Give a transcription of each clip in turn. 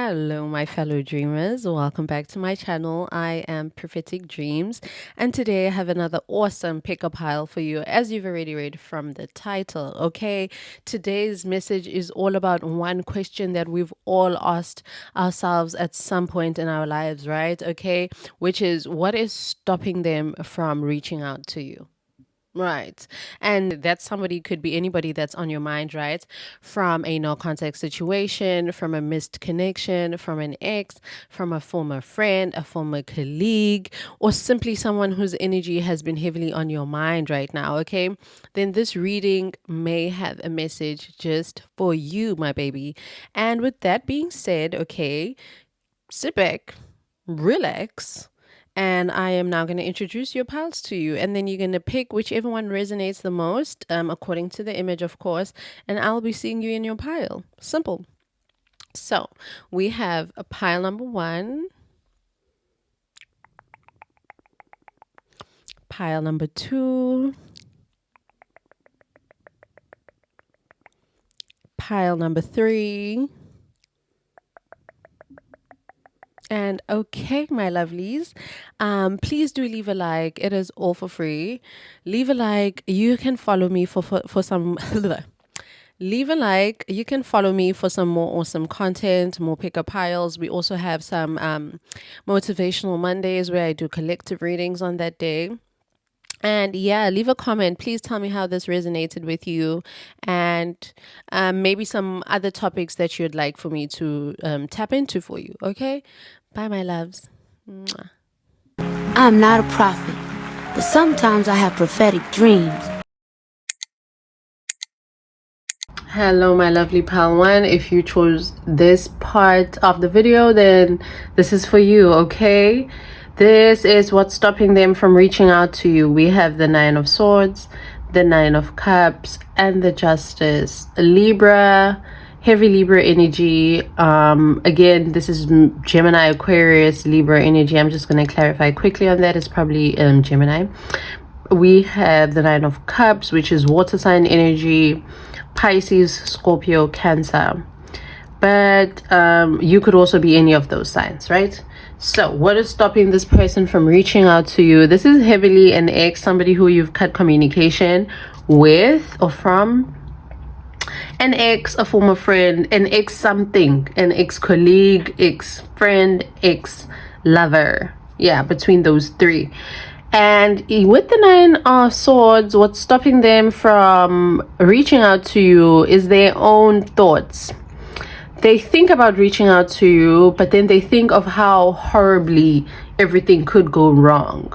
Hello, my fellow dreamers. Welcome back to my channel. I am Prophetic Dreams, and today I have another awesome pick-up pile for you, as you've already read from the title. Okay, today's message is all about one question that we've all asked ourselves at some point in our lives, right? Okay, which is, what is stopping them from reaching out to you? Right. And that somebody could be anybody that's on your mind, right? From a no contact situation, from a missed connection, from an ex, from a former friend, a former colleague, or simply someone whose energy has been heavily on your mind right now. Okay. Then this reading may have a message just for you, my baby. And with that being said, okay, sit back, relax, and I am now going to introduce your piles to you, and then you're going to pick whichever one resonates the most, according to the image, of course, and I'll be seeing you in your pile. Simple. So we have a pile number 1, pile number 2, pile number 3, and okay, my lovelies, please do leave a like. It is all for free. Leave a like. You can follow me for some leave a like. You can follow me for some more awesome content, more pick-up piles. We also have some motivational Mondays where I do collective readings on that day. And yeah, leave a comment. Please tell me how this resonated with you, and maybe some other topics that you'd like for me to tap into for you. Okay, bye, my loves. Mwah. I'm not a prophet, but sometimes I have prophetic dreams. Hello, my lovely pal 1. If you chose this part of the video, then this is for you. Okay, this is what's stopping them from reaching out to you. We have the 9 of Swords, the 9 of Cups, and the Justice. Libra, heavy Libra energy. Again, this is Gemini, Aquarius, Libra energy. I'm just going to clarify quickly on that. It's probably Gemini. We have the 9 of Cups, which is water sign energy, Pisces, Scorpio, Cancer. But you could also be any of those signs, right? So what is stopping this person from reaching out to you? This is heavily an ex, somebody who you've cut communication with or from. An ex, a former friend, an ex something, an ex colleague, ex friend, ex lover. Yeah, between those 3. And with the 9 of Swords, what's stopping them from reaching out to you is their own thoughts. They think about reaching out to you, but then they think of how horribly everything could go wrong,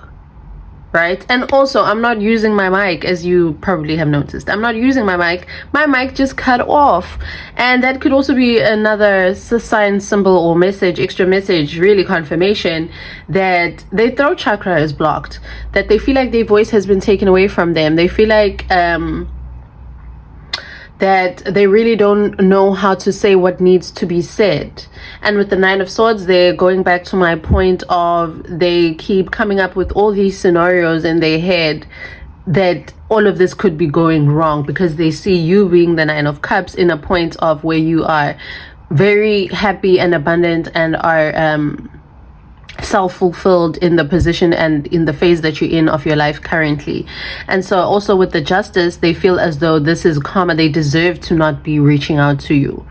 right? And also, I'm not using my mic, as you probably have noticed. I'm not using my mic. My mic just cut off. And that could also be another sign, symbol, or message, extra message, really confirmation that their throat chakra is blocked, that they feel like their voice has been taken away from them. They feel like that they really don't know how to say what needs to be said. And with the 9 of Swords, they're going back to my point of they keep coming up with all these scenarios in their head that all of this could be going wrong, because they see you being the 9 of Cups in a point of where you are very happy and abundant and are self-fulfilled in the position and in the phase that you're in of your life currently. And so also with the Justice, they feel as though this is karma. They deserve to not be reaching out to you.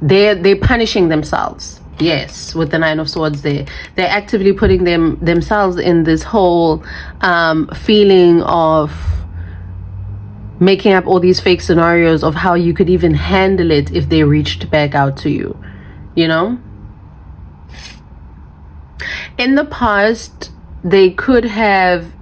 They're punishing themselves. Yes, with the 9 of Swords, they're actively putting themselves in this whole feeling of making up all these fake scenarios of how you could even handle it if they reached back out to you, you know. In the past, they could have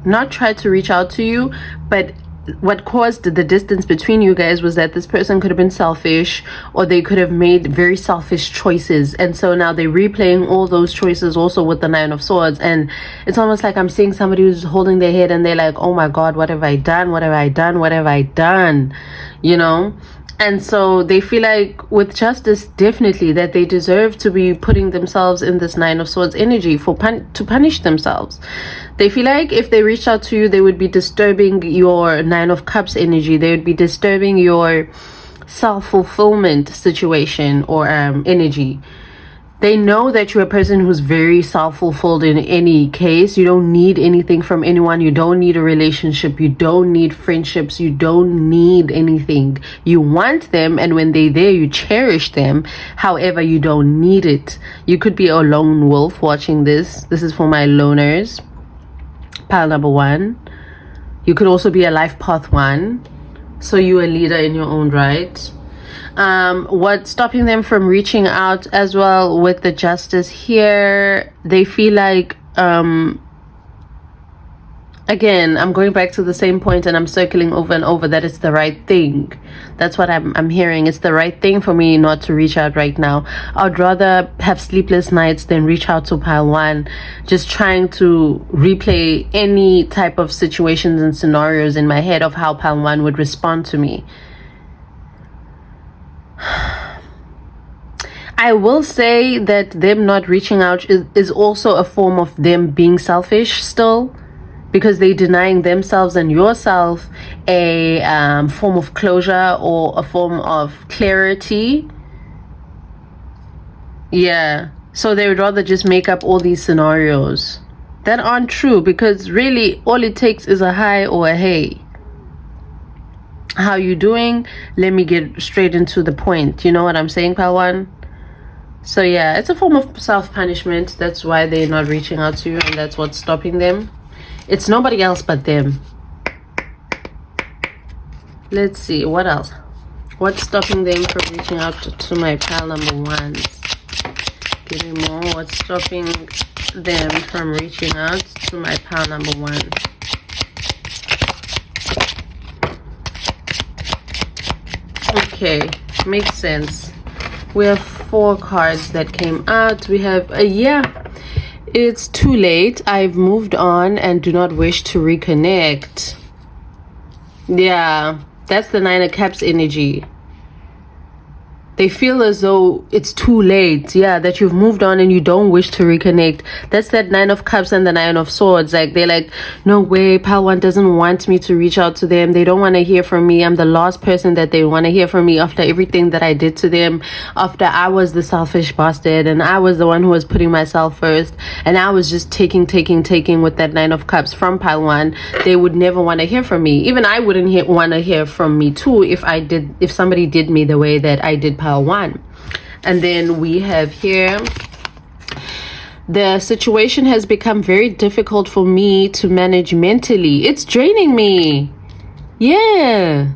not tried to reach out to you, but what caused the distance between you guys was that this person could have been selfish, or they could have made very selfish choices. And so now they're replaying all those choices also with the 9 of Swords. And it's almost like I'm seeing somebody who's holding their head and they're like, oh my God, what have I done? What have I done? What have I done? You know? And so they feel like with Justice, definitely that they deserve to be putting themselves in this 9 of Swords energy to punish themselves. They feel like if they reached out to you, they would be disturbing your 9 of Cups energy. They would be disturbing your self-fulfillment situation or energy. They know that you're a person who's very self-fulfilled in any case. You don't need anything from anyone. You don't need a relationship. You don't need friendships. You don't need anything. You want them, and when they're there, you cherish them. However, you don't need it. You could be a lone wolf watching this. This is for my loners. Pile number 1. You could also be a life path 1. So you're a leader in your own right. What's stopping them from reaching out as well with the justice here? They feel like, again, I'm going back to the same point and I'm circling over and over that it's the right thing. That's what I'm hearing. It's the right thing for me not to reach out right now. I'd rather have sleepless nights than reach out to pile 1, just trying to replay any type of situations and scenarios in my head of how pile 1 would respond to me. I will say that them not reaching out is also a form of them being selfish still, because they're denying themselves and yourself a form of closure or a form of clarity. Yeah, so they would rather just make up all these scenarios that aren't true, because really all it takes is a hi or a hey. How you doing? Let me get straight into the point. You know what I'm saying, pal 1? So yeah, it's a form of self-punishment. That's why they're not reaching out to you, and that's what's stopping them. It's nobody else but them. Let's see, what else? What's stopping them from reaching out to my pile number 1s? Give me more. What's stopping them from reaching out to my pile number 1? Okay, makes sense. We have 4 cards that came out. We have yeah, it's too late. I've moved on and do not wish to reconnect. Yeah, that's the 9 of Cups energy. They feel as though it's too late, yeah, that you've moved on and you don't wish to reconnect. That's that 9 of Cups and the 9 of Swords. Like, they're like, no way, pile 1 doesn't want me to reach out to them. They don't want to hear from me. I'm the last person that they want to hear from me after everything that I did to them. After I was the selfish bastard and I was the one who was putting myself first. And I was just taking with that 9 of Cups from pile 1. They would never want to hear from me. Even I wouldn't want to hear from me too if somebody did me the way that I did pile 1. And then we have here, the situation has become very difficult for me to manage mentally. It's draining me. Yeah,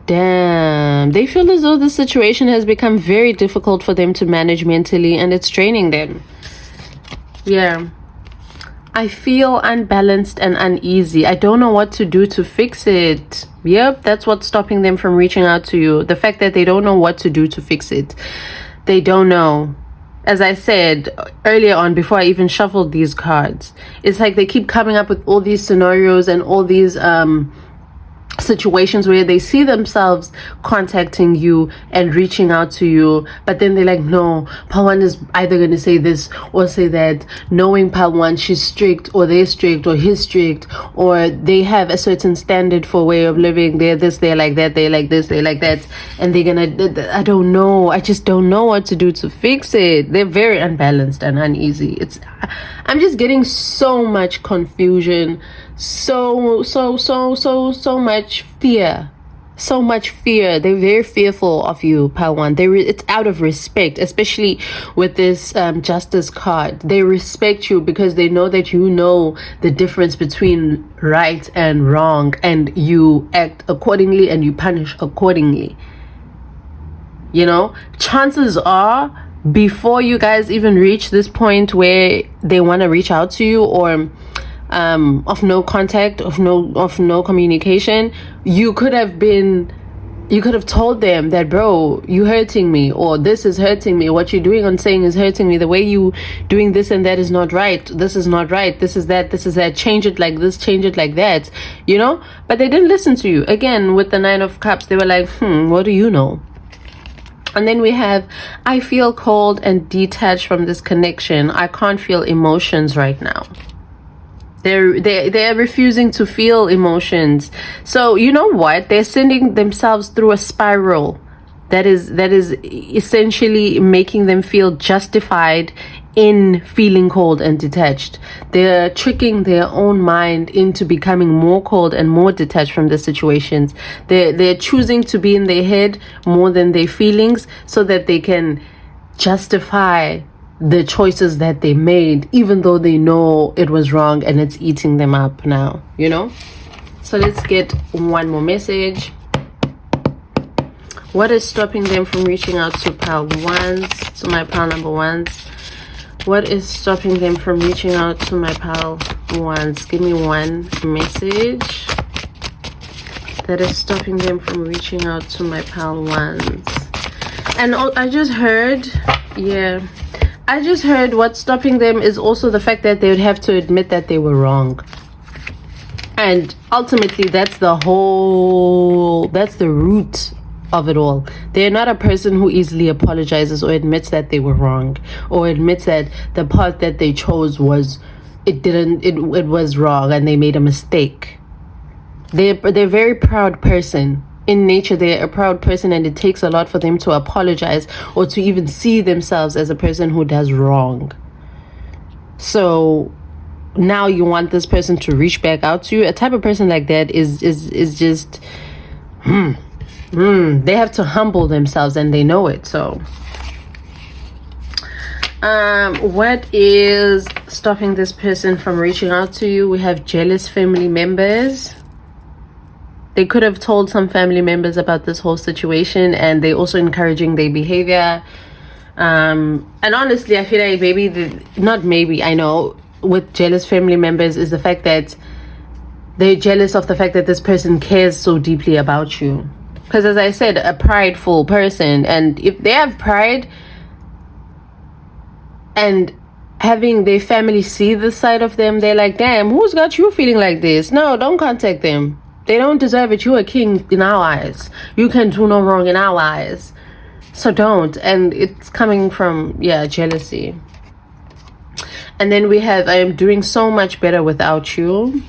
damn, they feel as though the situation has become very difficult for them to manage mentally and it's draining them. Yeah, I feel unbalanced and uneasy. I don't know what to do to fix it. Yep, that's what's stopping them from reaching out to you. The fact that they don't know what to do to fix it. They don't know. As I said earlier on, before I even shuffled these cards, it's like they keep coming up with all these scenarios and all these situations where they see themselves contacting you and reaching out to you, but then they're like, no, pile 1 is either going to say this or say that, knowing pile 1, she's strict, or they're strict, or he's strict, or they have a certain standard for way of living. They're this, they're like that, they're like this, they're like that, and they're gonna, I don't know, I just don't know what to do to fix it. They're very unbalanced and uneasy. I'm just getting so much confusion, so much fear, so much fear. They're very fearful of you, pile 1. It's out of respect, especially with this justice card. They respect you because they know that you know the difference between right and wrong, and you act accordingly and you punish accordingly. You know, chances are, before you guys even reach this point where they want to reach out to you, or of no contact, of no communication, you could have told them that, bro, you hurting me, or this is hurting me, what you're doing and saying is hurting me, the way you doing this and that is not right, this is not right, this is that, change it like this, change it like that, you know. But they didn't listen to you. Again, with the 9 of Cups, they were like, what do you know? And then we have, I feel cold and detached from this connection. I can't feel emotions right now. They're refusing to feel emotions. So you know what? They're sending themselves through a spiral that is essentially making them feel justified in feeling cold and detached. They're tricking their own mind into becoming more cold and more detached from the situations. They're choosing to be in their head more than their feelings, so that they can justify the choices that they made, even though they know it was wrong and it's eating them up now, you know. So let's get one more message. What is stopping them from reaching out to pile ones, to my pile number ones? What is stopping them from reaching out to my pile ones? Give me one message that is stopping them from reaching out to my pile ones. And I just heard, yeah, I just heard what's stopping them is also the fact that they would have to admit that they were wrong. And ultimately, that's the root of it all. They're not a person who easily apologizes or admits that they were wrong, or admits that the path that they chose was, it was wrong and they made a mistake. They're a very proud person. In nature, they're a proud person, and it takes a lot for them to apologize or to even see themselves as a person who does wrong. So now you want this person to reach back out to you. A type of person like that is just they have to humble themselves, and they know it. So what is stopping this person from reaching out to you? We have jealous family members. They could have told some family members about this whole situation, and they also encouraging their behavior. And honestly, I feel like I know with jealous family members is the fact that they're jealous of the fact that this person cares so deeply about you. Because as I said, a prideful person, and if they have pride, and having their family see this side of them, they're like, damn, who's got you feeling like this? No, don't contact them. They don't deserve it. You're a king in our eyes. You can do no wrong in our eyes. So don't. And it's coming from, jealousy. And then we have, I am doing so much better without you.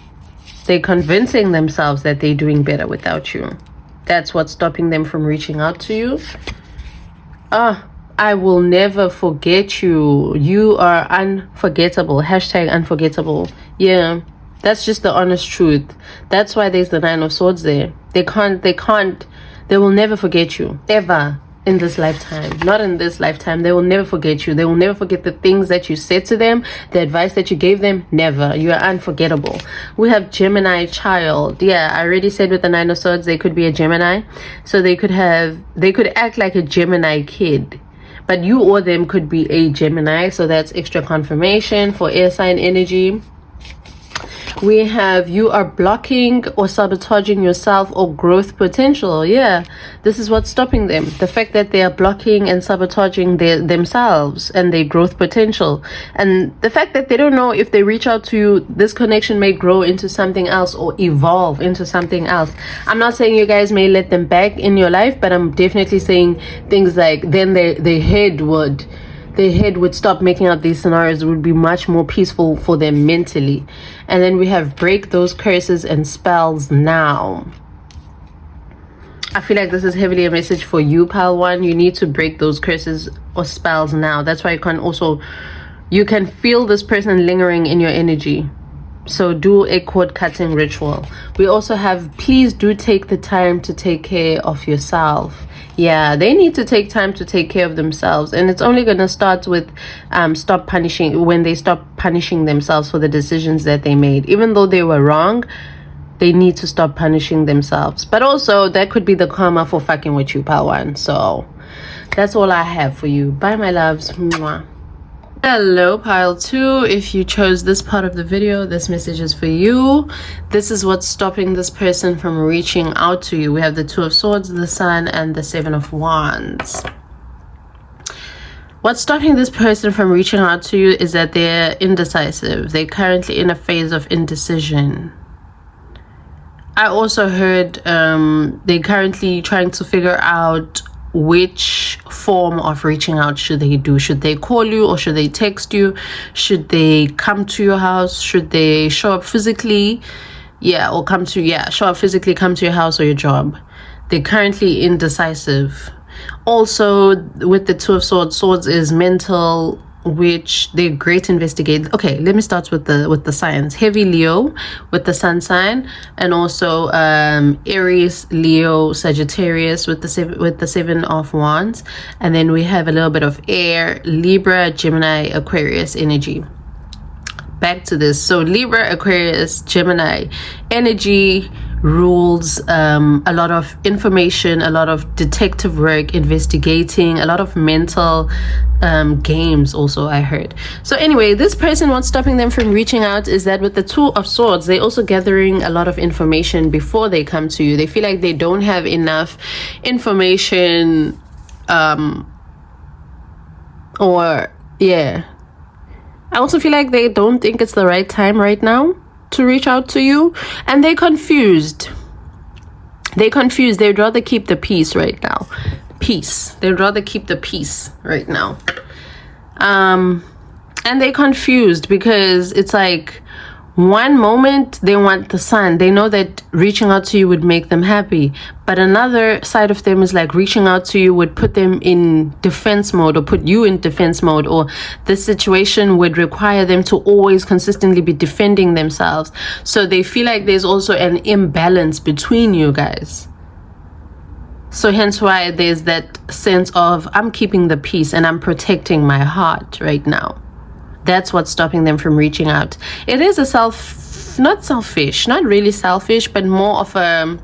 They're convincing themselves that they're doing better without you. That's what's stopping them from reaching out to you. I will never forget you. You are unforgettable. # unforgettable. Yeah. That's just the honest truth. That's why there's the 9 of Swords there. They will never forget you. Ever. In this lifetime. Not in this lifetime. They will never forget you. They will never forget the things that you said to them. The advice that you gave them. Never. You are unforgettable. We have Gemini child. Yeah, I already said with the 9 of Swords, they could be a Gemini. So they could act like a Gemini kid. But you or them could be a Gemini. So that's extra confirmation for air sign energy. We have, you are blocking or sabotaging yourself or growth potential. Yeah, this is what's stopping them. The fact that they are blocking and sabotaging themselves and their growth potential. And the fact that they don't know if they reach out to you, this connection may grow into something else or evolve into something else. I'm not saying you guys may let them back in your life, but I'm definitely saying things like then their head would stop making up these scenarios. It would be much more peaceful for them mentally. And then we have break those curses and spells now. I feel like this is heavily a message for you, pile 1. You need to break those curses or spells now. That's why you can feel this person lingering in your energy. So do a cord cutting ritual. We also have, please do take the time to take care of yourself. Yeah, they need to take time to take care of themselves. And it's only going to start with when they stop punishing themselves for the decisions that they made. Even though they were wrong, they need to stop punishing themselves. But also, that could be the karma for fucking with you, pile 1. So that's all I have for you. Bye, my loves. Mwah. Hello, pile 2. If you chose this part of the video, this message is for you. This is what's stopping this person from reaching out to you. We have the 2 of Swords, the Sun, and the 7 of Wands. What's stopping this person from reaching out to you is that they're indecisive. They're currently in a phase of indecision. I also heard they're currently trying to figure out which form of reaching out should they do. Should they call you, or should they text you? Should they come to your house? Should they show up physically? Yeah, or show up physically, come to your house or your job. They're currently indecisive. Also, with the Two of Swords is mental, which they're great investigators. Okay, let me start with the signs. Heavy Leo with the sun sign, and also Aries, Leo, Sagittarius with the Seven of Wands, and then we have a little bit of air, Libra, Gemini, Aquarius energy. Back to this. So Libra, Aquarius, Gemini energy rules a lot of information, a lot of detective work, investigating, a lot of mental games also, I heard. So anyway, this person, what's stopping them from reaching out is that with the Two of Swords, they're also gathering a lot of information before they come to you. They feel like they don't have enough information, I also feel like they don't think it's the right time right now to reach out to you, and they're confused. They'd rather keep the peace right now. They'd rather keep the peace right now. And they're confused because it's like, one moment they want the sun, they know that reaching out to you would make them happy, but another side of them is like, reaching out to you would put them in defense mode, or put you in defense mode, or this situation would require them to always consistently be defending themselves. So they feel like there's also an imbalance between you guys. So hence why there's that sense of, I'm keeping the peace and I'm protecting my heart right now. That's what's stopping them from reaching out. It is not really selfish, but more of a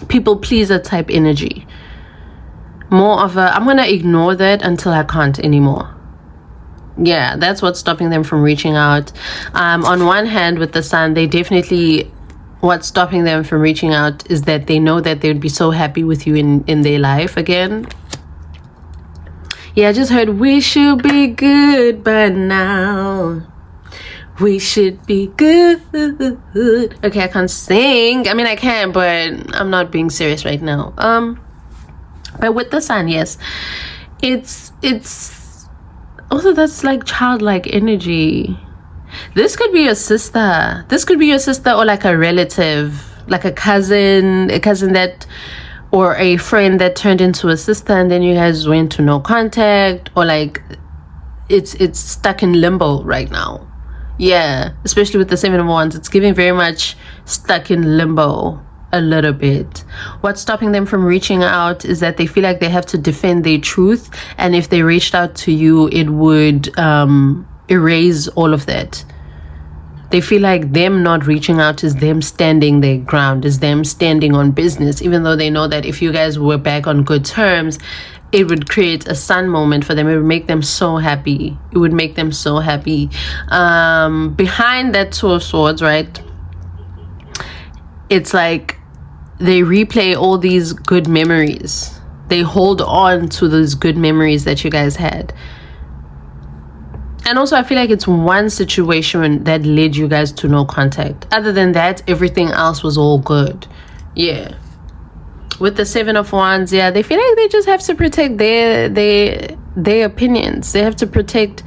people pleaser type energy. More of a, I'm going to ignore that until I can't anymore. Yeah, that's what's stopping them from reaching out. On one hand, with the sun, they definitely, what's stopping them from reaching out is that they know that they would be so happy with you in their life again. Yeah, I just heard, we should be good by now. We should be good. Okay, I can't sing. I mean, I can, but I'm not being serious right now. But with the sun, yes, it's also, that's like childlike energy. This could be your sister. Or like a relative, like a cousin that, or a friend that turned into a sister, and then you guys went to no contact, or like it's stuck in limbo right now. Yeah, especially with the Seven of Wands, it's giving very much stuck in limbo a little bit. What's stopping them from reaching out is that they feel like they have to defend their truth, and if they reached out to you, it would erase all of that. They feel like them not reaching out is them standing their ground, is them standing on business, even though they know that if you guys were back on good terms, it would create a sun moment for them. It would make them so happy. Behind that Two of Swords, right? It's like they replay all these good memories. They hold on to those good memories that you guys had. And also, I feel like it's one situation that led you guys to no contact. Other than that, everything else was all good. Yeah. With the Seven of Wands, yeah, they feel like they just have to protect their opinions. They have to protect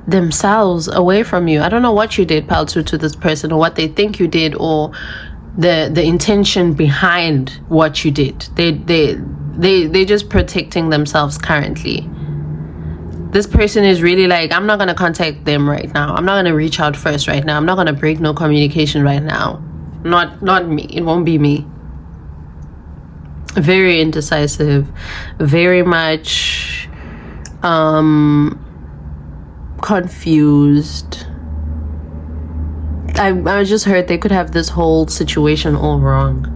themselves away from you. I don't know what you did, pal, to this person, or what they think you did, or the intention behind what you did. They're just protecting themselves currently. This person is really like, I'm not going to contact them right now. I'm not going to reach out first right now. I'm not going to break no communication right now. Not me. It won't be me. Very indecisive. Very much confused. I just heard they could have this whole situation all wrong.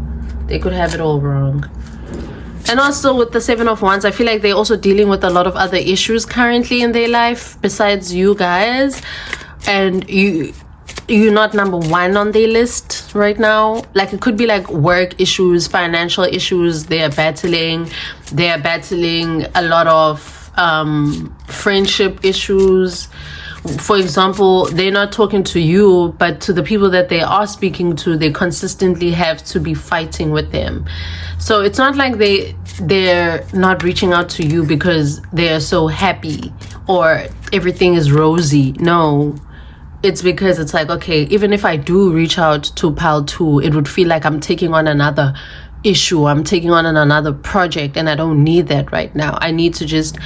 They could have it all wrong. And also with the Seven of Wands, I feel like they're also dealing with a lot of other issues currently in their life besides you guys. And you're not number one on their list right now. Like, it could be like work issues, financial issues they are battling. They are battling a lot of friendship issues. for example, they're not talking to you, but to the people that they are speaking to, they consistently have to be fighting with them. So it's not like they're not reaching out to you because they're so happy or everything is rosy. No, it's because it's like, okay, even if I do reach out to pile 2, it would feel like I'm taking on another issue, I'm taking on another project, and I don't need that right now. I need to just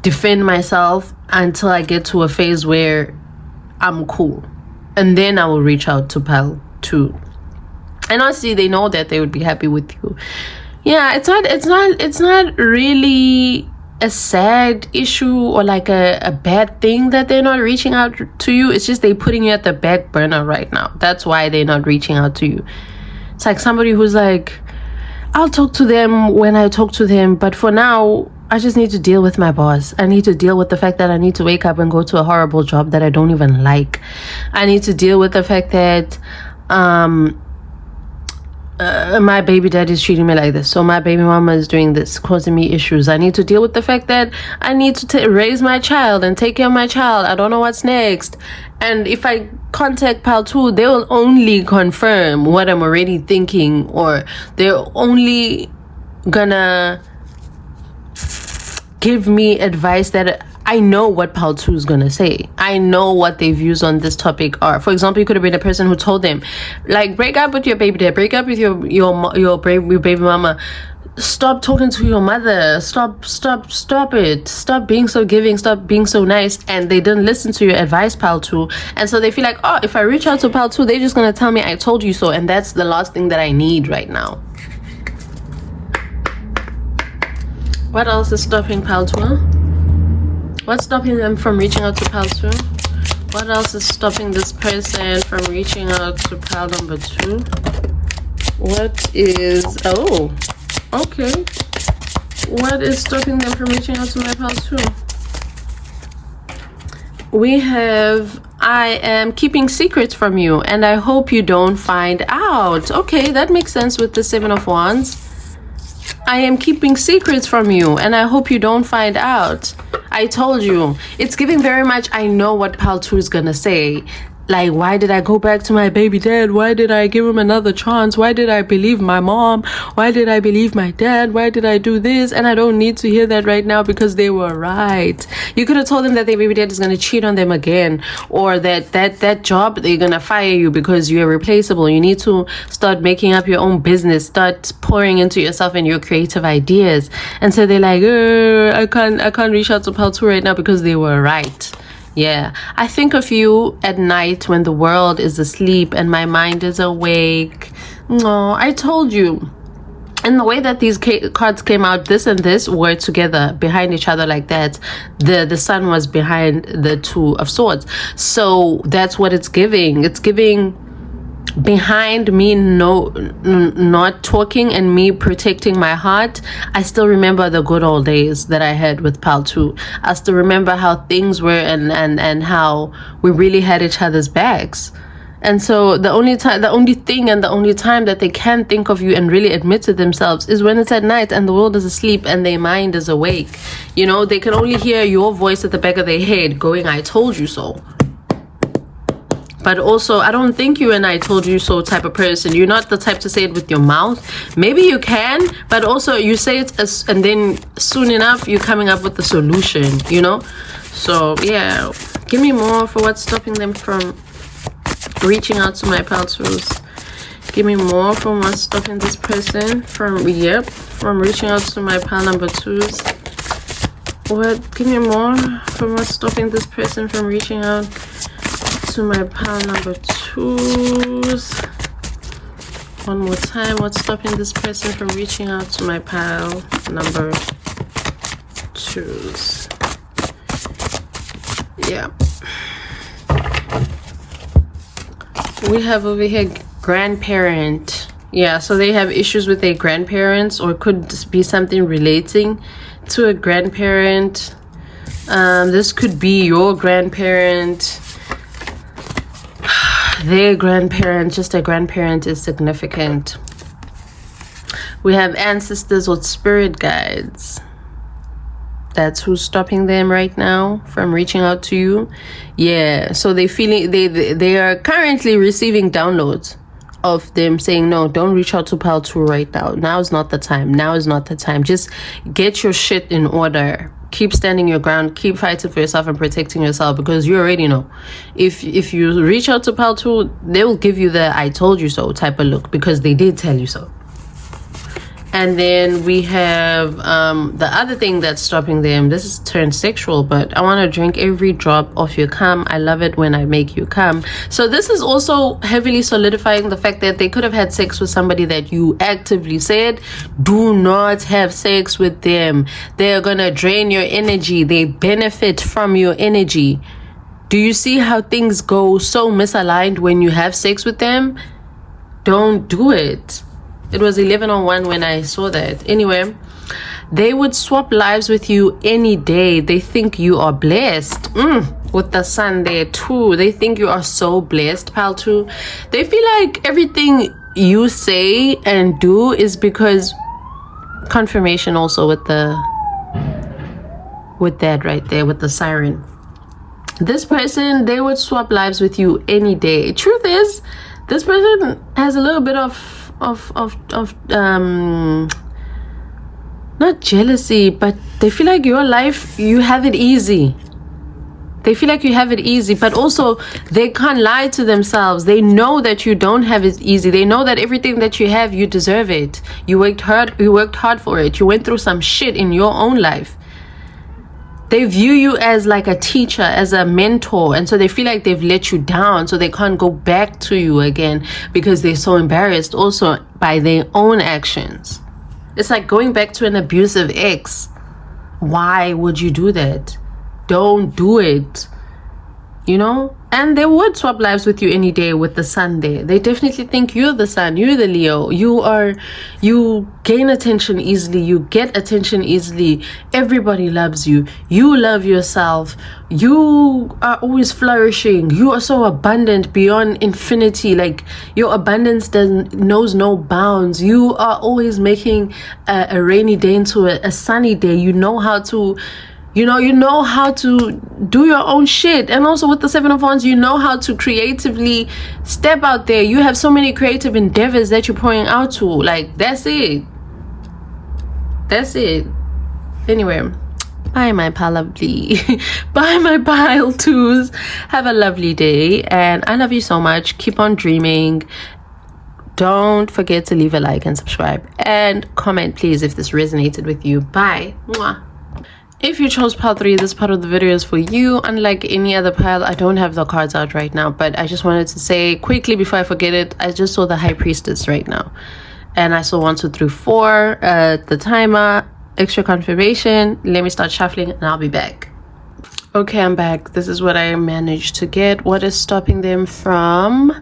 defend myself until I get to a phase where I'm cool, and then I will reach out to pile 2. And honestly, they know that they would be happy with you. Yeah, it's not really a sad issue or like a bad thing that they're not reaching out to you. It's just they're putting you at the back burner right now. That's why they're not reaching out to you. It's like somebody who's like, I'll talk to them when I talk to them, but for now I just need to deal with my boss. I need to deal with the fact that I need to wake up and go to a horrible job that I don't even like. I need to deal with the fact that my baby dad is treating me like this, so my baby mama is doing this, causing me issues. I need to deal with the fact that I need to raise my child and take care of my child. I don't know what's next. And if I contact pile 2, they will only confirm what I'm already thinking, or they're only gonna give me advice that I know what pile 2 is gonna say. I know what their views on this topic are. For example, you could have been a person who told them, like, break up with your baby dad, break up with your baby mama, stop talking to your mother, stop it, stop being so giving, stop being so nice. And they didn't listen to your advice, pile 2, and so they feel like, oh, if I reach out to pile 2, they're just gonna tell me I told you so, and that's the last thing that I need right now. What else is stopping pile 2? What's stopping them from reaching out to pile 2? What else is stopping this person from reaching out to pile number 2? What is... oh, okay. What is stopping them from reaching out to my pile 2? We have... I am keeping secrets from you, and I hope you don't find out. Okay, that makes sense with the 7 of Wands. I am keeping secrets from you, and I hope you don't find out. I told you. It's giving very much, I know what pile 2 is gonna say. Like, why did I go back to my baby dad? Why did I give him another chance? Why did I believe my mom? Why did I believe my dad? Why did I do this? And I don't need to hear that right now because they were right. You could have told them that their baby dad is going to cheat on them again, or that job, they're going to fire you because you're replaceable. You need to start making up your own business, start pouring into yourself and your creative ideas. And so they're like, I can't reach out to pile 2 right now because they were right. Yeah, I think of you at night when the world is asleep and my mind is awake. No, I told you. And the way that these cards came out, this and this were together behind each other like that. The sun was behind the 2 of Swords. So that's what it's giving. It's giving behind me not talking and me protecting my heart. I still remember the good old days that I had with pile 2. I still remember how things were and how we really had each other's backs. And so the only time that they can think of you and really admit to themselves is when it's at night and the world is asleep and their mind is awake. You know, they can only hear your voice at the back of their head going, I told you so. But also, I don't think you're an I told you so type of person. You're not the type to say it with your mouth. Maybe you can, but also you say it and then soon enough, you're coming up with the solution, you know? So, yeah. Give me more for what's stopping them from reaching out to my pile 2s. Give me more from what's stopping this person from reaching out to my pile number 2s. What? Give me more from what's stopping this person from reaching out to my pile number 2s. One more time. What's stopping this person from reaching out to my pile number 2s? Yeah. We have over here grandparent. Yeah, so they have issues with their grandparents, or could be something relating to a grandparent. This could be your grandparent, their grandparent. Just a grandparent is significant. We have ancestors or spirit guides. That's who's stopping them right now from reaching out to you. Yeah, so they are currently receiving downloads of them saying, no, don't reach out to pal 2 right now. Now is not the time. Now is not the time. Just get your shit in order. Keep standing your ground. Keep fighting for yourself and protecting yourself, because you already know if you reach out to pal 2, they will give you the I told you so type of look, because they did tell you so. And then we have the other thing that's stopping them. This is turned sexual, but I want to drink every drop of your cum. I love it when I make you cum. So this is also heavily solidifying the fact that they could have had sex with somebody that you actively said, do not have sex with them. They're going to drain your energy. They benefit from your energy. Do you see how things go so misaligned when you have sex with them? Don't do it. It was 11:01 when I saw that. Anyway, they would swap lives with you any day. They think you are blessed. With the sun there too. They think you are so blessed, pal 2. They feel like everything you say and do is because confirmation also with that right there with the siren. This person, they would swap lives with you any day. Truth is, this person has a little bit of not jealousy, but they feel like your life, you have it easy. They feel like you have it easy, but also they can't lie to themselves. They know that you don't have it easy. They know that everything that you have, you deserve it. You worked hard for it. You went through some shit in your own life. They view you as like a teacher, as a mentor, and so they feel like they've let you down, so they can't go back to you again because they're so embarrassed also by their own actions. It's like going back to an abusive ex. Why would you do that? Don't do it. You know? And they would swap lives with you any day with the sun there. They definitely think you're the sun, you're the Leo. You gain attention easily, you get attention easily. Everybody loves you. You love yourself. You are always flourishing. You are so abundant beyond infinity. Like, your abundance knows no bounds. You are always making a rainy day into a sunny day. You know how to do your own shit. And also with the 7 of Wands, you know how to creatively step out there. You have so many creative endeavors that you're pouring out to. Like, that's it. Anyway, bye my pal lovely. Bye my pile 2s. Have a lovely day, and I love you so much. Keep on dreaming. Don't forget to leave a like and subscribe and comment, please, if this resonated with you. Bye. Mwah. If you chose pile 3, this part of the video is for you. Unlike any other pile, I don't have the cards out right now, but I just wanted to say quickly before I forget it, I just saw the High Priestess right now, and I saw 1, 2, 3, 4 the timer. Extra confirmation. Let me start shuffling and I'll be back. Okay, I'm back. This is what I managed to get. What is stopping them from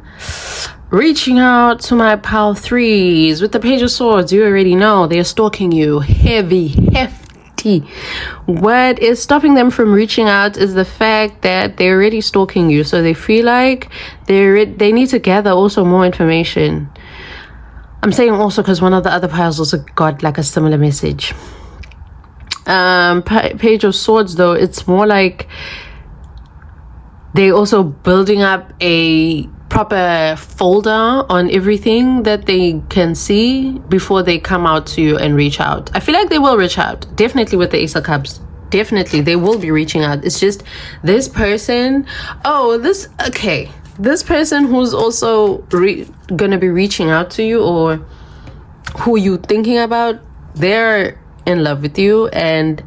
reaching out to my pile 3s? With the Page of Swords, you already know they're stalking you. Hefty. What is stopping them from reaching out is the fact that they're already stalking you, so they feel like they need to gather also more information. I'm saying also because one of the other piles also got like a similar message. Page of Swords, though, it's more like they also building up a proper folder on everything that they can see before they come out to you and reach out. I feel like they will reach out, definitely with the Ace of Cups. Definitely they will be reaching out. It's just this person, this person who's also gonna be reaching out to you, or who you thinking about, they're in love with you, and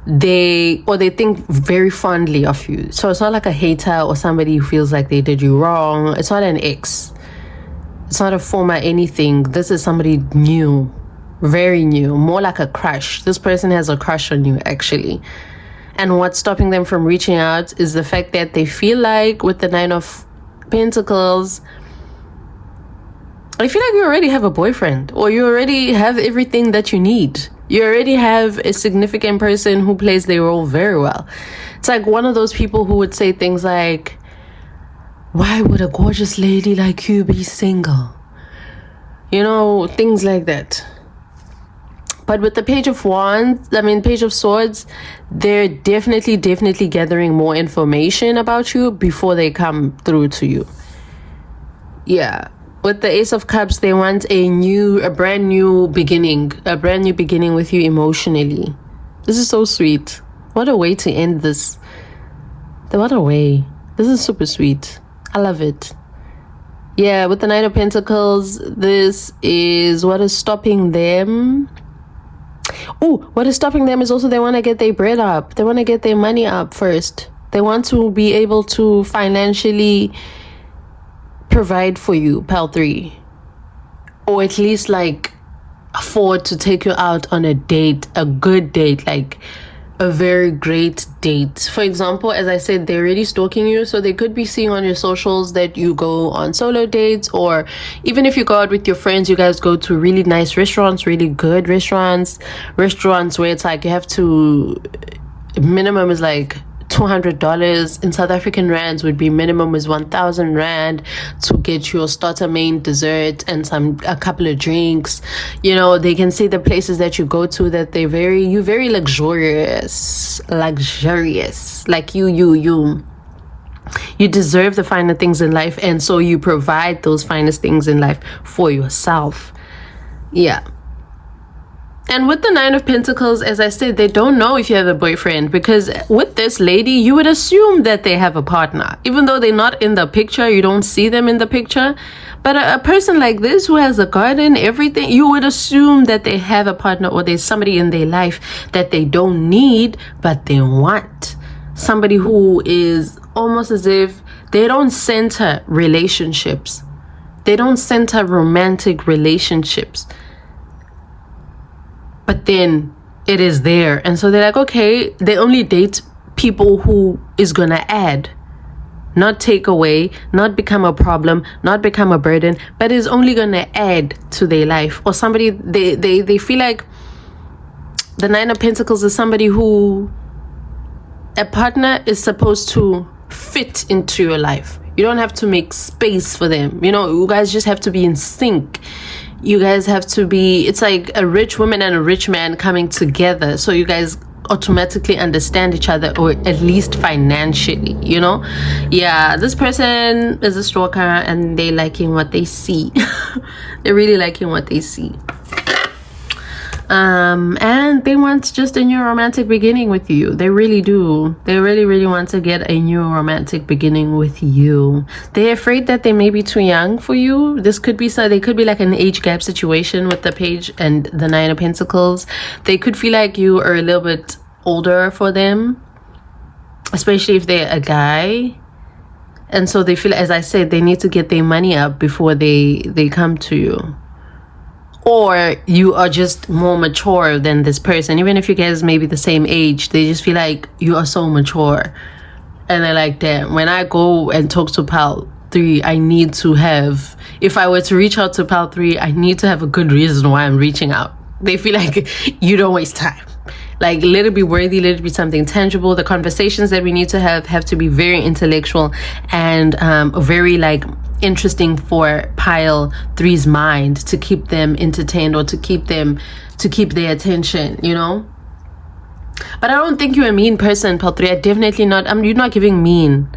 they think very fondly of you. So it's not like a hater or somebody who feels like they did you wrong. It's not an ex. It's not a former anything. This is somebody new, very new, more like a crush. This person has a crush on you, actually. And what's stopping them from reaching out is the fact that they feel like with the 9 of Pentacles, I feel like you already have a boyfriend, or you already have everything that you need. You already have a significant person who plays their role very well. It's like one of those people who would say things like, why would a gorgeous lady like you be single? You know, things like that. But with the Page of Wands, Page of Swords, they're definitely gathering more information about you before they come through to you. Yeah. With the Ace of Cups, they want a brand new beginning with you emotionally. This is so sweet. What a way to end this. What a way. This is super sweet. I love it. Yeah, with the Knight of Pentacles, this is what is stopping them. Oh, what is stopping them is also they want to get their bread up. They want to get their money up first. They want to be able to financially provide for you, Pile 3. Or at least like afford to take you out on a date, a good date, like a very great date. For example, as I said, they're already stalking you, so they could be seeing on your socials that you go on solo dates, or even if you go out with your friends, you guys go to really nice restaurants, really good restaurants where it's like you have to, minimum is like $200. In South African rands would be minimum is 1,000 rand to get your starter, main, dessert, and a couple of drinks. You know, they can see the places that you go to that you're very luxurious, like you deserve the finer things in life, and so you provide those finest things in life for yourself. Yeah. And with the Nine of Pentacles, as I said, they don't know if you have a boyfriend, because with this lady, you would assume that they have a partner. Even though they're not in the picture, you don't see them in the picture. But a person like this who has a garden, everything, you would assume that they have a partner, or there's somebody in their life that they don't need, but they want. Somebody who is almost as if they don't center relationships. They don't center romantic relationships. But then it is there. And so they're like, okay, they only date people who is going to add, not take away, not become a problem, not become a burden, but is only going to add to their life. Or somebody, they feel like the Nine of Pentacles is somebody who, a partner is supposed to fit into your life. You don't have to make space for them. You know, you guys just have to be in sync. You guys have to be, it's like a rich woman and a rich man coming together, so you guys automatically understand each other, or at least financially, you know. Yeah, this person is a stalker and they liking what they see. They're really liking what they see. And they want just a new romantic beginning with you. They really do. They really want to get a new romantic beginning with you. They're afraid that they may be too young for you. This could be, so they could be like an age gap situation with the Page and the Nine of Pentacles. They could feel like you are a little bit older for them, especially if they're a guy. And so they feel, as I said, they need to get their money up before they come to you. Or you are just more mature than this person. Even if you guys may be the same age, they just feel like you are so mature. And they're like, damn, when I go and talk to Pile 3, I need to have, if I were to reach out to Pile 3, I need to have a good reason why I'm reaching out. They feel like you don't waste time. Like, let it be worthy, let it be something tangible. The conversations that we need to have to be very intellectual and very like interesting for Pile 3's mind, to keep them entertained, or to keep their attention, you know. But I don't think you're a mean person, Pile 3. I definitely not. You're not giving mean.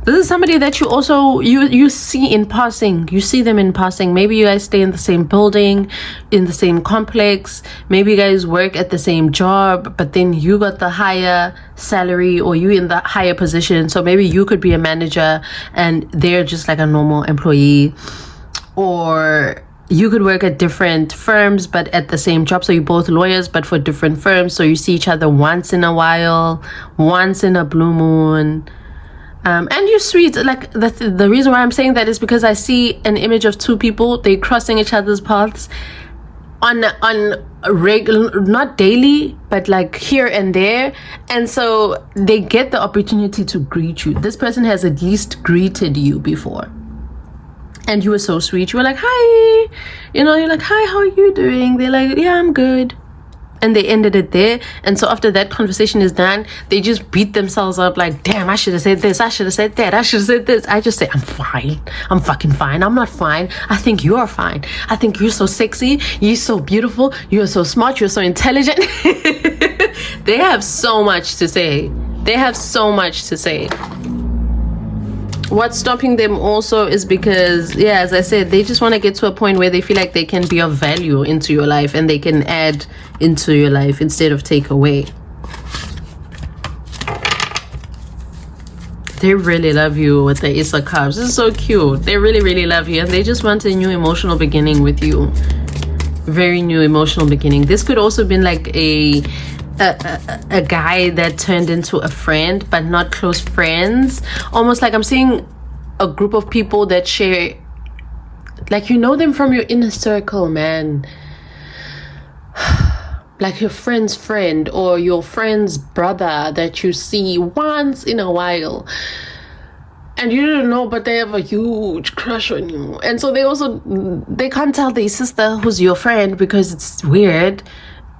This is somebody that you also you see in passing. You see them in passing. Maybe you guys stay in the same building, in the same complex. Maybe you guys work at the same job, but then you got the higher salary, or you in the higher position. So maybe you could be a manager and they're just like a normal employee. Or you could work at different firms but at the same job. So you're both lawyers but for different firms. So you see each other once in a while, once in a blue moon. And you're sweet. Like, the reason why I'm saying that is because I see an image of two people. They crossing each other's paths on regular, not daily, but like here and there. And so they get the opportunity to greet you. This person has at least greeted you before. And you were so sweet. You were like, hi. You know, you're like, hi, how are you doing? They're like, yeah, I'm good. and they ended it there. And so after that conversation is done, they just beat themselves up like, damn, I should have said this, I should have said that, I should have said this. I just say, I'm fine, I'm fucking fine, I'm not fine, I think you're fine, I think you're so sexy, you're so beautiful, you're so smart, you're so intelligent. They have so much to say. They have so much to say. What's stopping them also is because, yeah, as I said, they just want to get to a point where they feel like they can be of value into your life and they can add into your life instead of take away. They really love you with the Ace of Cups. This is so cute. They really, really love you, and they just want a new emotional beginning with you. Very new emotional beginning. This could also been like a guy that turned into a friend, but not close friends. Almost like I'm seeing a group of people that share, like, you know them from your inner circle, man. Like your friend's friend or your friend's brother that you see once in a while, and you don't know, but they have a huge crush on you. And so they can't tell their sister who's your friend because it's weird.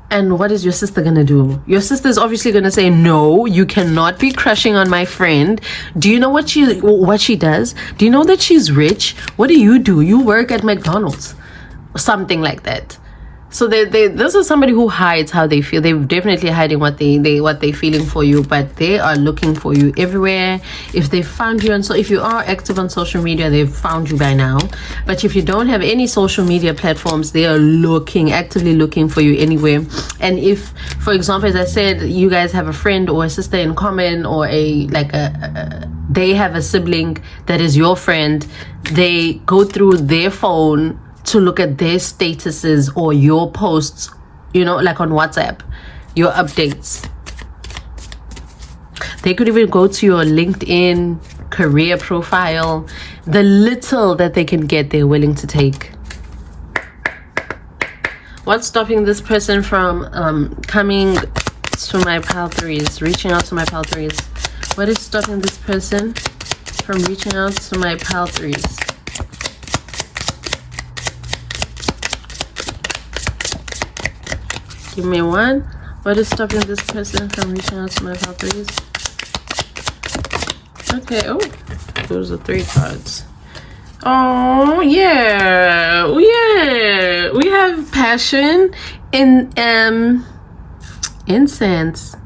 And what is your sister gonna do? Your sister's obviously gonna say, no, you cannot be crushing on my friend. Do you know what she does? Do you know that she's rich? What do? You work at McDonald's or something like that. So this is somebody who hides how they feel. They're definitely hiding what they're feeling for you, but they are looking for you everywhere. If they found you, and so if you are active on social media, they've found you by now. But if you don't have any social media platforms, they are actively looking for you anywhere. And if, for example, as I said, you guys have a friend or a sister in common, or they have a sibling that is your friend, they go through their phone to look at their statuses or your posts, you know, like on WhatsApp, your updates. They could even go to your LinkedIn career profile. The little that they can get, they're willing to take. What's stopping this person from coming to my pile threes, reaching out to my pile threes? What is stopping this person from reaching out to my pile threes? Give me one. What is stopping this person from reaching out to my pile threes? Okay. Oh, those are 3 cards. Oh yeah, yeah. We have passion in incense.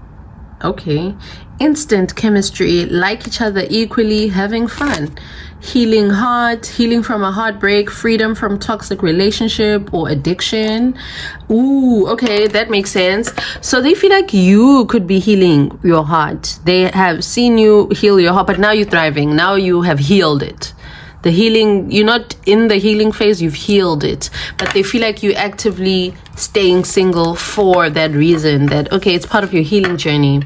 Okay. Instant chemistry, like each other equally, having fun. Healing heart, healing from a heartbreak, freedom from toxic relationship or addiction. Ooh, okay, that makes sense. So they feel like you could be healing your heart. They have seen you heal your heart, but now you're thriving. Now you have healed it. The healing, you're not in the healing phase, you've healed it. But they feel like you're actively staying single for that reason, that, okay, it's part of your healing journey.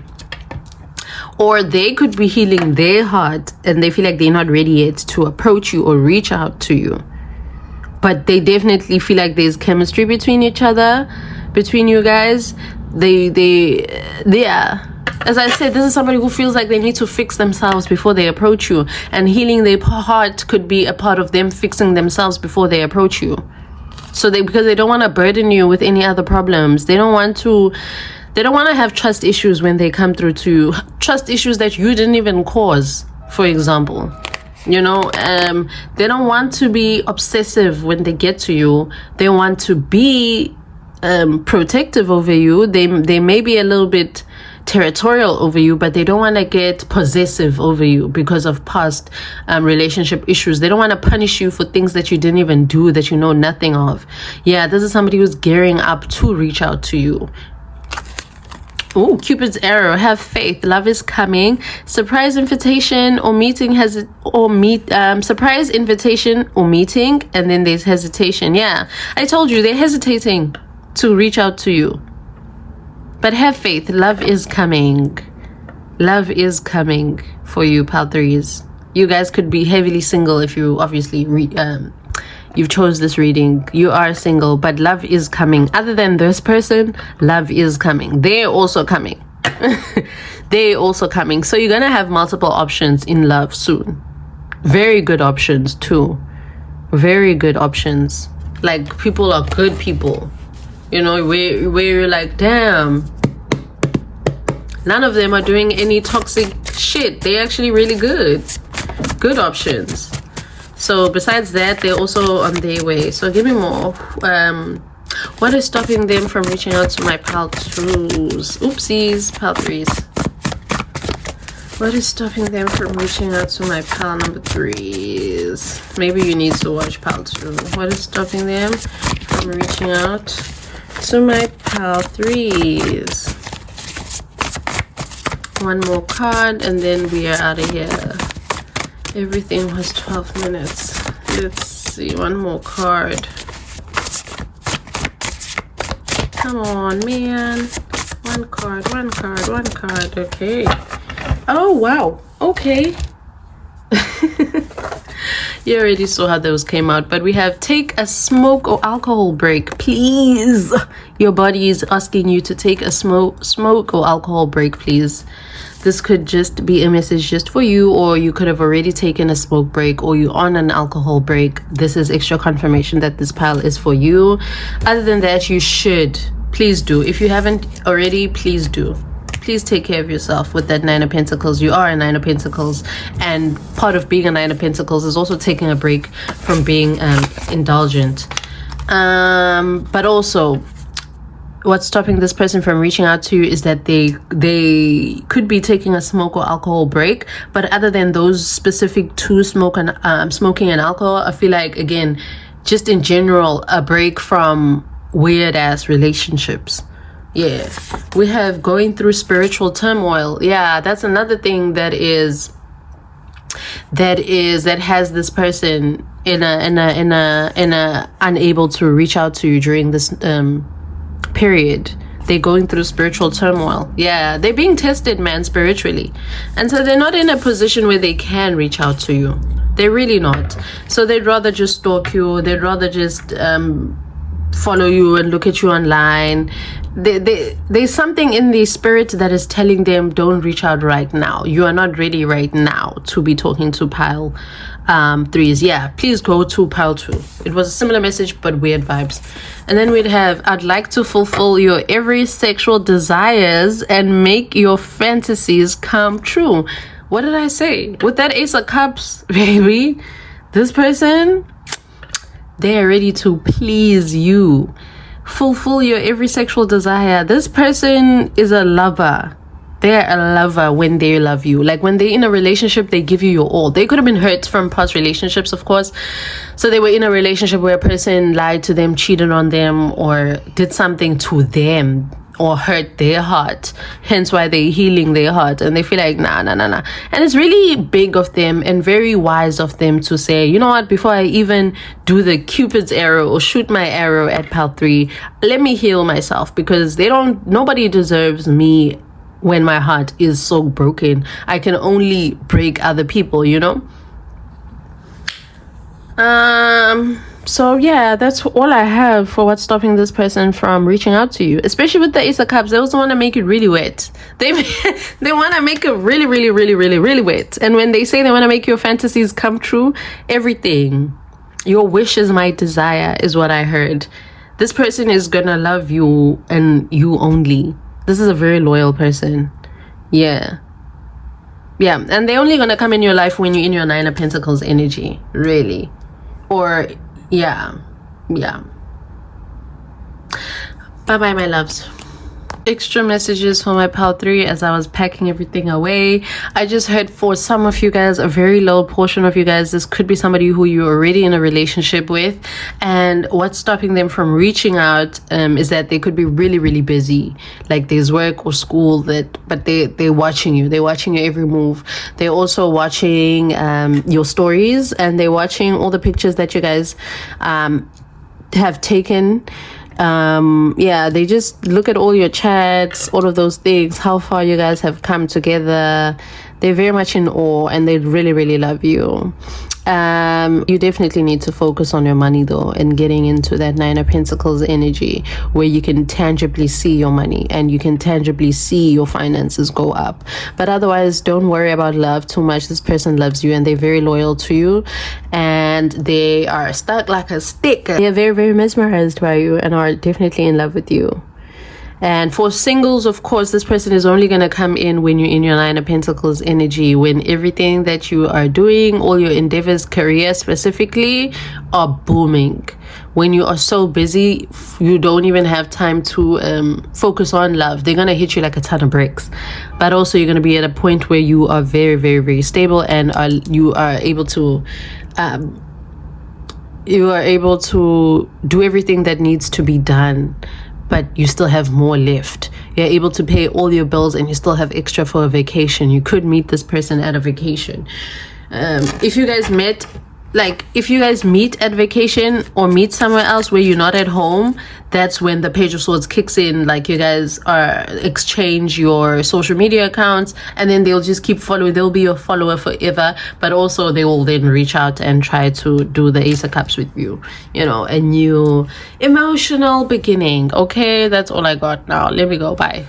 Or they could be healing their heart and they feel like they're not ready yet to approach you or reach out to you. But they definitely feel like there's chemistry between each other, between you guys. They are. As I said, this is somebody who feels like they need to fix themselves before they approach you. And healing their heart could be a part of them fixing themselves before they approach you. So because they don't want to burden you with any other problems. They don't want to have trust issues when they come through to you. Trust issues that you didn't even cause, for example. You know, they don't want to be obsessive when they get to you. They want to be protective over you. They may be a little bit territorial over you, but they don't want to get possessive over you because of past relationship issues. They don't want to punish you for things that you didn't even do, that you know nothing of. Yeah, this is somebody who's gearing up to reach out to you. Oh, Cupid's arrow. Have faith. Love is coming. Surprise invitation or meeting surprise invitation or meeting, and then there's hesitation. Yeah, I told you they're hesitating to reach out to you. But have faith. Love is coming. Love is coming for you, pile threes. You guys could be heavily single if you obviously you've chose this reading. You are single, but love is coming. Other than this person, love is coming. They're also coming. They're also coming. So you're gonna have multiple options in love soon. Very good options too. Very good options. Like, people are good people. you know, where you're like, damn, none of them are doing any toxic shit. They're actually really good options. So besides that, they're also on their way. So give me more. What is stopping them from reaching out to my pal 2s? Oopsies, pal 3s. What is stopping them from reaching out to my pal number 3s? Maybe you need to watch pal 2. What is stopping them from reaching out to my pal 3s? One more card and then we are out of here. Everything was 12 minutes. Let's see, one more card. Come on, man. One card. Okay. Oh, wow. Okay. You already saw how those came out, but we have take a smoke or alcohol break, please. Your body is asking you to take a smoke or alcohol break, please. This could just be a message just for you, or you could have already taken a smoke break, or you're on an alcohol break. This is extra confirmation that this pile is for you. Other than that, you should, please do. If you haven't already, please do. Please take care of yourself with that 9 of Pentacles. You are a 9 of Pentacles, and part of being a 9 of Pentacles is also taking a break from being indulgent. But also, what's stopping this person from reaching out to you is that they could be taking a smoke or alcohol break. But other than those specific 2, smoking and alcohol, I feel like, again, just in general, a break from weird ass relationships. Yeah, we have going through spiritual turmoil. Yeah, that's another thing that has this person in a unable to reach out to you during this period. They're going through spiritual turmoil. Yeah, they're being tested, man, spiritually, and so they're not in a position where they can reach out to you. They're really not. So they'd rather just stalk you. They'd rather just follow you and look at you online. There's something in the spirit that is telling them, don't reach out right now. You are not ready right now to be talking to pile 3s. Yeah, please go to pile 2. It was a similar message but weird vibes. And then we'd have, I'd like to fulfill your every sexual desires and make your fantasies come true. What did I say? With that Ace of Cups, baby, this person, they are ready to please you, fulfill your every sexual desire. This person is a lover. They're a lover when they love you. Like when they're in a relationship, they give you your all. They could have been hurt from past relationships, of course. So they were in a relationship where a person lied to them, cheated on them, or did something to them, or hurt their heart, hence why they're healing their heart, and they feel like nah. And it's really big of them and very wise of them to say, you know what, before I even do the Cupid's arrow or shoot my arrow at pile 3, let me heal myself, because nobody deserves me when my heart is so broken. I can only break other people, you know. So yeah, that's all I have for what's stopping this person from reaching out to you, especially with the Ace of Cups. They also want to make it really wet. They want to make it really, really, really, really, really wet. And when they say they want to make your fantasies come true, everything, your wish is my desire, is what I heard. This person is gonna love you and you only. This is a very loyal person. Yeah, and they're only gonna come in your life when you're in your 9 of Pentacles energy, really. Or yeah. Bye bye, my loves. Extra messages for my pile 3 as I was packing everything away. I just heard for some of you guys, a very low portion of you guys, this could be somebody who you're already in a relationship with, and what's stopping them from reaching out is that they could be really, really busy. Like there's work or school, but they're watching you. They're watching your every move. They're also watching your stories, and they're watching all the pictures that you guys have taken. They just look at all your chats, all of those things, how far you guys have come together. They're very much in awe, and they really, really love you. You definitely need to focus on your money though, and getting into that 9 of Pentacles energy where you can tangibly see your money and you can tangibly see your finances go up. But otherwise, don't worry about love too much. This person loves you and they're very loyal to you, and and they are stuck like a stick. They're very, very mesmerized by you and are definitely in love with you. And for singles, of course, this person is only going to come in when you're in your Nine of Pentacles energy, when everything that you are doing, all your endeavors, career specifically, are booming. When you are so busy, you don't even have time to focus on love. They're going to hit you like a ton of bricks. But also, you're going to be at a point where you are very, very, very stable, and you are able to do everything that needs to be done. But you still have more left. You're able to pay all your bills and you still have extra for a vacation. You could meet this person at a vacation. If you guys meet at vacation or meet somewhere else where you're not at home, that's when the Page of Swords kicks in. Like, you guys exchange your social media accounts, and then they'll just keep following. They'll be your follower forever, but also they will then reach out and try to do the Ace of Cups with you. You know, a new emotional beginning. Okay, that's all I got now. Let me go. Bye.